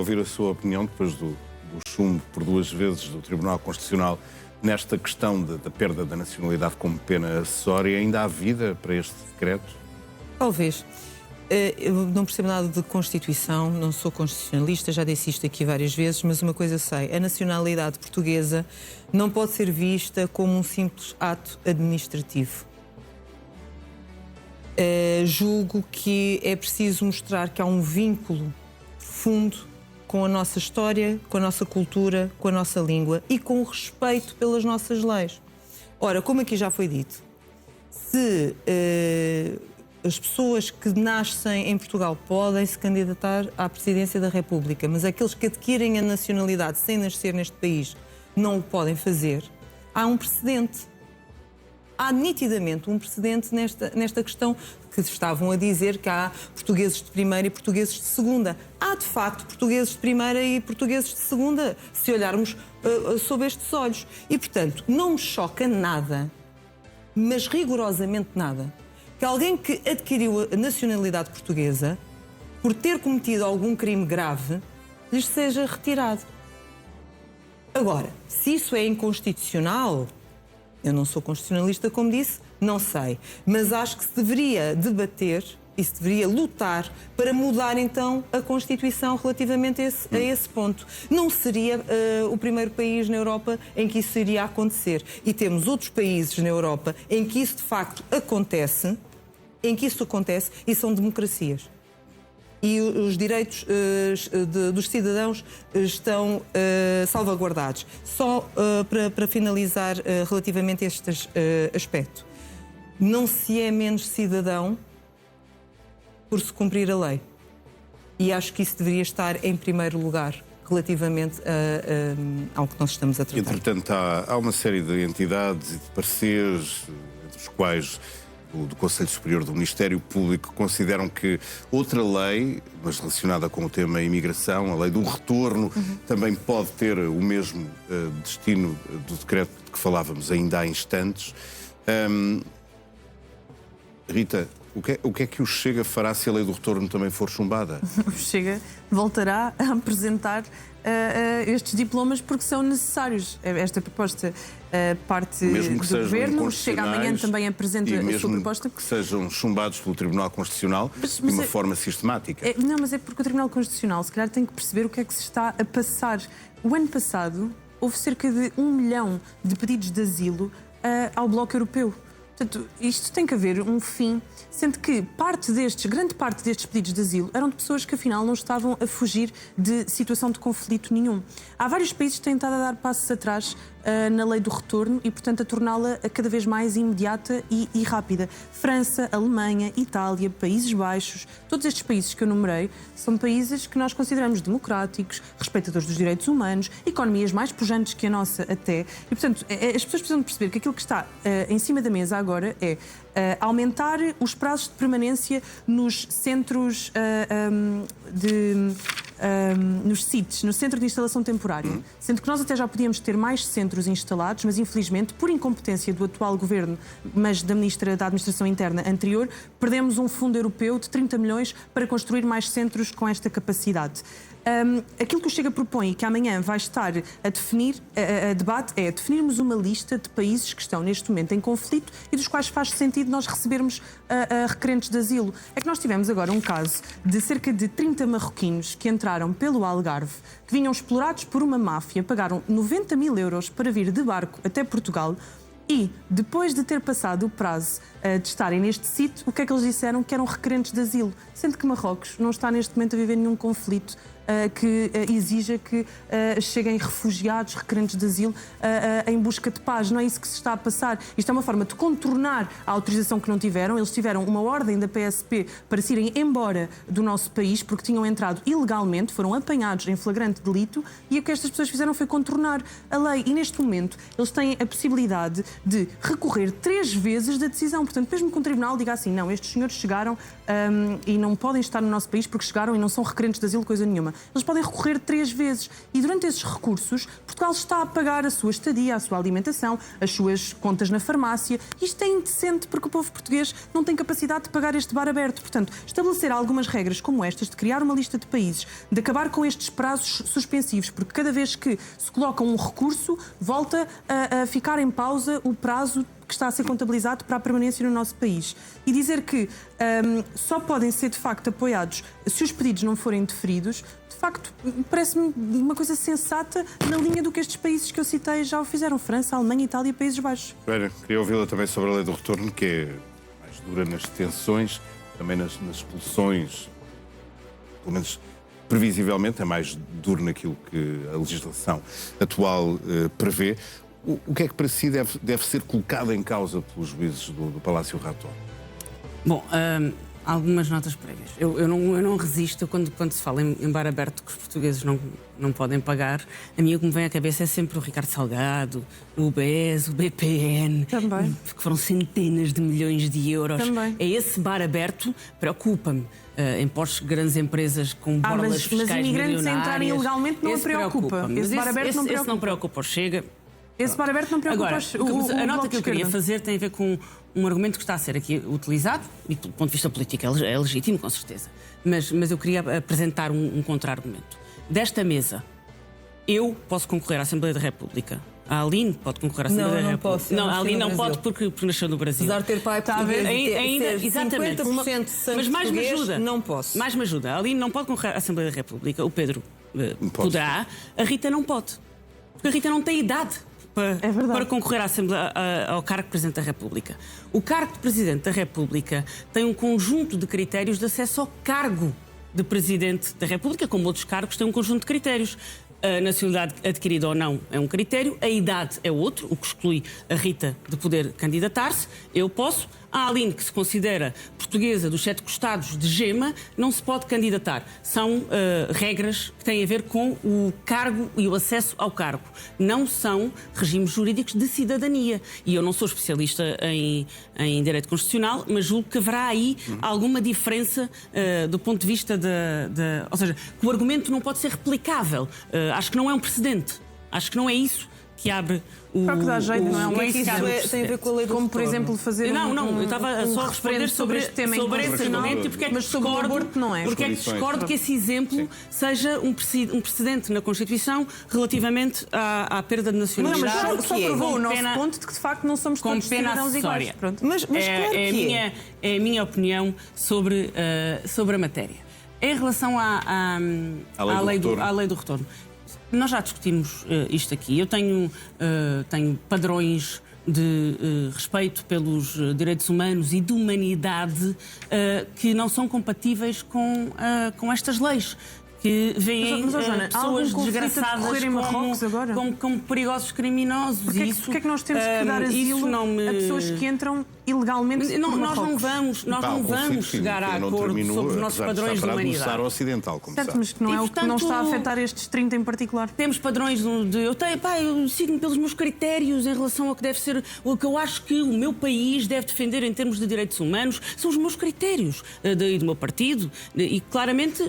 ouvir a sua opinião depois do chumbo por 2 vezes do Tribunal Constitucional nesta questão da perda da nacionalidade como pena acessória. Ainda há vida para este decreto? Talvez. Eu não percebo nada de Constituição, não sou constitucionalista, já disse isto aqui várias vezes, mas uma coisa sei, a nacionalidade portuguesa não pode ser vista como um simples ato administrativo. Julgo que é preciso mostrar que há um vínculo profundo com a nossa história, com a nossa cultura, com a nossa língua e com o respeito pelas nossas leis. Ora, como aqui já foi dito, se as pessoas que nascem em Portugal podem se candidatar à presidência da República, mas aqueles que adquirem a nacionalidade sem nascer neste país não o podem fazer, há um precedente. Há nitidamente um precedente nesta questão que estavam a dizer que há portugueses de primeira e portugueses de segunda. Há, de facto, portugueses de primeira e portugueses de segunda, se olharmos sob estes olhos. E, portanto, não me choca nada, mas rigorosamente nada, que alguém que adquiriu a nacionalidade portuguesa, por ter cometido algum crime grave, lhes seja retirado. Agora, se isso é inconstitucional, eu não sou constitucionalista, como disse, não sei. Mas acho que se deveria debater e se deveria lutar para mudar, então, a Constituição relativamente a esse ponto. Não seria o primeiro país na Europa em que isso iria acontecer. E temos outros países na Europa em que isso, de facto, acontece, e são democracias. E os direitos dos cidadãos estão salvaguardados. Só para finalizar relativamente a este aspecto. Não se é menos cidadão por se cumprir a lei. E acho que isso deveria estar em primeiro lugar relativamente ao que nós estamos a tratar. Entretanto, há uma série de entidades e de pareceres, entre os quais do Conselho Superior do Ministério Público, consideram que outra lei, mas relacionada com o tema imigração, a lei do retorno, também pode ter o mesmo destino do decreto de que falávamos ainda há instantes. Rita, o que é que o Chega fará se a lei do retorno também for chumbada? O Chega voltará a apresentar estes diplomas porque são necessários. Esta proposta parte do Governo. O Chega amanhã também apresenta a sua proposta. Que sejam chumbados pelo Tribunal Constitucional de uma forma sistemática. Mas é porque o Tribunal Constitucional, se calhar, tem que perceber o que é que se está a passar. O ano passado houve cerca de 1 milhão de pedidos de asilo ao Bloco Europeu. Portanto, isto tem que haver um fim, sendo que grande parte destes pedidos de asilo eram de pessoas que afinal não estavam a fugir de situação de conflito nenhum. Há vários países que têm estado a dar passos atrás na lei do retorno e, portanto, a torná-la cada vez mais imediata e rápida. França, Alemanha, Itália, Países Baixos, todos estes países que eu numerei são países que nós consideramos democráticos, respeitadores dos direitos humanos, economias mais pujantes que a nossa até. E, portanto, as pessoas precisam perceber que aquilo que está em cima da mesa agora é aumentar os prazos de permanência nos centros nos CITs, no Centro de Instalação Temporária. Sendo que nós até já podíamos ter mais centros instalados, mas infelizmente, por incompetência do atual governo, mas da Ministra da Administração Interna anterior, perdemos um fundo europeu de 30 milhões para construir mais centros com esta capacidade. Aquilo que o Chega propõe e que amanhã vai estar a definir, a debate, é definirmos uma lista de países que estão neste momento em conflito e dos quais faz sentido nós recebermos requerentes de asilo. É que nós tivemos agora um caso de cerca de 30 marroquinos que entraram pelo Algarve, que vinham explorados por uma máfia, pagaram 90 mil euros para vir de barco até Portugal. E, depois de ter passado o prazo de estarem neste sítio, o que é que eles disseram? Que eram requerentes de asilo. Sendo que Marrocos não está neste momento a viver nenhum conflito que exija que cheguem refugiados, requerentes de asilo, em busca de paz. Não é isso que se está a passar. Isto é uma forma de contornar a autorização que não tiveram. Eles tiveram uma ordem da PSP para se irem embora do nosso país porque tinham entrado ilegalmente, foram apanhados em flagrante delito e o que estas pessoas fizeram foi contornar a lei. E neste momento eles têm a possibilidade de recorrer 3 vezes da decisão. Portanto, mesmo que um tribunal diga assim, não, estes senhores chegaram e não podem estar no nosso país porque chegaram e não são requerentes de asilo, coisa nenhuma. eles podem recorrer 3 vezes. E durante esses recursos, Portugal está a pagar a sua estadia, a sua alimentação, as suas contas na farmácia. Isto é indecente porque o povo português não tem capacidade de pagar este bar aberto. Portanto, estabelecer algumas regras como estas, de criar uma lista de países, de acabar com estes prazos suspensivos, porque cada vez que se coloca um recurso, volta a ficar em pausa o prazo que está a ser contabilizado para a permanência no nosso país. E dizer que só podem ser, de facto, apoiados se os pedidos não forem deferidos, de facto, parece-me uma coisa sensata na linha do que estes países que eu citei já o fizeram. França, Alemanha, Itália e Países Baixos. Queria ouvi-la também sobre a lei do retorno, que é mais dura nas detenções, também nas expulsões, pelo menos previsivelmente é mais duro naquilo que a legislação atual prevê. O que é que para si deve ser colocado em causa pelos juízes do Palácio Raton? Bom, algumas notas prévias. Eu não resisto quando se fala em bar aberto que os portugueses não podem pagar. A mim o que me vem à cabeça é sempre o Ricardo Salgado, o BES, o BPN, Também. que foram centenas de milhões de euros. Também. É esse bar aberto, preocupa-me. Impostos de grandes empresas com borlas fiscais mas imigrantes milionárias. entrarem ilegalmente não Esse preocupa. preocupa-me. Esse bar aberto não esse preocupa. não preocupa o Chega. Esse bar aberto não preocupa Agora, o a nota Bloco que eu de queria Esquerda. fazer tem a ver com um argumento que está a ser aqui utilizado, e do ponto de vista político é legítimo, com certeza, mas eu queria apresentar um contra-argumento. Desta mesa, eu posso concorrer à Assembleia da República. A Aline pode concorrer à Assembleia da República. Posso, Não, a Aline não pode Brasil. porque nasceu no Brasil. Apesar de ter pai português Ainda, ser exatamente. 50% de sangue Mas mais me português, ajuda. não posso. Mais me ajuda. A Aline não pode concorrer à Assembleia da República. O Pedro poderá. A Rita não pode. Porque a Rita não tem idade para concorrer ao cargo de Presidente da República. O cargo de Presidente da República tem um conjunto de critérios de acesso ao cargo de Presidente da República, como outros cargos têm um conjunto de critérios. A nacionalidade adquirida ou não é um critério, a idade é outro, o que exclui a Rita de poder candidatar-se. Eu posso. A Aline, que se considera portuguesa dos 7 costados de Gema, não se pode candidatar. São regras que têm a ver com o cargo e o acesso ao cargo. Não são regimes jurídicos de cidadania. E eu não sou especialista em direito constitucional, mas julgo que haverá aí alguma diferença do ponto de vista ou seja, que o argumento não pode ser replicável. Acho que não é um precedente. Acho que não é isso que abre o... Claro que dá jeito, não é um Isso tem a ver com a lei do Como, por retorno. exemplo, fazer eu estava só a responder sobre este tema sobre esse inconstitucional, argumento e porque é que mas sobre o discordo, aborto não é. porque é que discordo que esse exemplo seja um precedente na Constituição relativamente à perda de Não, nacionalidade. mas só provou o nosso ponto de que, de facto, não somos com todos pena cidadãos iguais. acessória. Pronto. Mas claro que é a minha opinião sobre a matéria. Em relação à lei do retorno. Nós já discutimos isto aqui. Eu tenho padrões de respeito pelos direitos humanos e de humanidade que não são compatíveis com estas leis. Que veem pessoas desgraçadas como perigosos criminosos. Porque é que nós temos que dar asilo a pessoas que entram ilegalmente nós não vamos chegar a acordo sobre os nossos padrões de humanidade. Ocidental, como certo, sabe. mas que não, portanto, não está a afetar estes 30 em particular. Temos padrões eu sigo-me pelos meus critérios em relação ao que deve ser, o que eu acho que o meu país deve defender em termos de direitos humanos, são os meus critérios do meu partido e claramente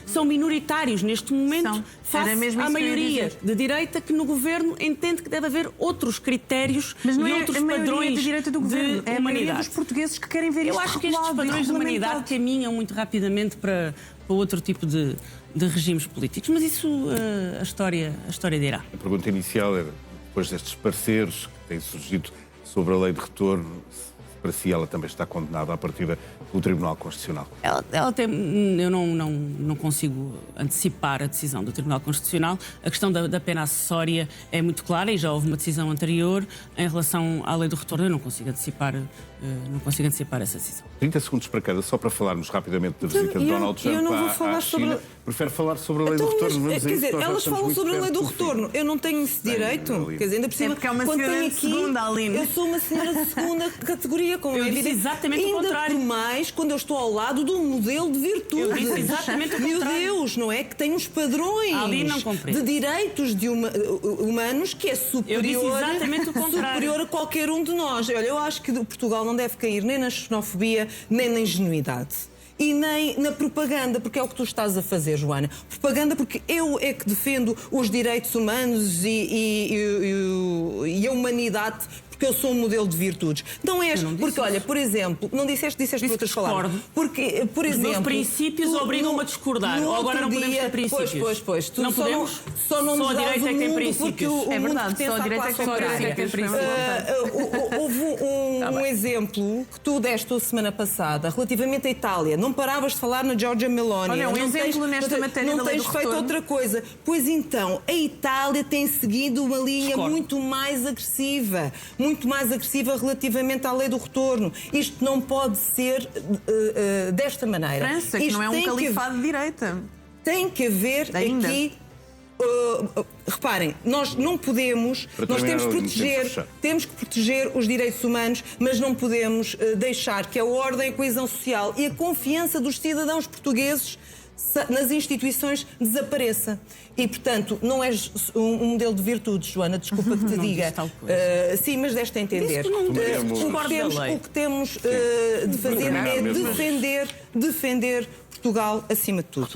são minoritários neste momento face à maioria de direita que no governo entende que deve haver outros critérios mas não e é outros a maioria padrões de direita do governo, é a maioria dos portugueses que querem ver isto Eu acho que estes regulado padrões e de humanidade regulamentado. caminham muito rapidamente para outro tipo de regimes políticos, mas isso a história dirá. A pergunta inicial era, depois destes pareceres que têm surgido sobre a lei de retorno, para si ela também está condenada à partida pelo Tribunal Constitucional? Eu não consigo antecipar a decisão do Tribunal Constitucional. A questão da pena acessória é muito clara e já houve uma decisão anterior em relação à lei do retorno. Eu não consigo antecipar essa decisão. 30 segundos para cada, só para falarmos rapidamente da visita de Donald Trump à China. Prefere falar sobre a lei do retorno? Quer dizer, elas falam sobre a lei do retorno. Eu não tenho esse direito. Quer dizer, ainda por cima, porque é uma quando senhora tenho de aqui, segunda, Aline. eu sou uma senhora de segunda categoria, como Eu é disse evidente. exatamente o ainda contrário. por mais quando eu estou ao lado de um modelo de virtude. Eu disse exatamente o Meu contrário. Deus, não é? Que tem uns padrões Ali não compreendo. de direitos humanos que é Eu disse exatamente o contrário. superior a qualquer um de nós. Olha, eu acho que Portugal não deve cair nem na xenofobia, nem na ingenuidade. e nem na propaganda, porque é o que tu estás a fazer, Joana. Propaganda porque eu é que defendo os direitos humanos e a humanidade, porque eu sou um modelo de virtudes. Não és, porque olha, por exemplo, não disseste por outras palavras. Porque, por exemplo, os princípios obrigam-me a discordar. Ou agora não podemos ter princípios. Pois. Não podemos? Só não nos a dás direita o é que tem mundo, princípios. porque o É verdade, mundo só a direita é que tem princípios. Houve um exemplo que tu deste a semana passada relativamente à Itália. Não paravas de falar na Giorgia Meloni. Olha, um exemplo nesta matéria não da lei tens do feito retorno. outra coisa. Pois então, a Itália tem seguido uma linha Discordo. muito mais agressiva relativamente à lei do retorno. Isto não pode ser desta maneira. França, que Isto não é um califado de direita. Tem que haver Ainda. aqui. Reparem, nós não podemos, nós temos que proteger os direitos humanos, mas não podemos deixar que a ordem, a coesão social e a confiança dos cidadãos portugueses nas instituições desapareça. E, portanto, não és um modelo de virtudes, Joana, desculpa que te diga. Sim, mas deste a entender. O que temos de fazer é defender Portugal acima de tudo.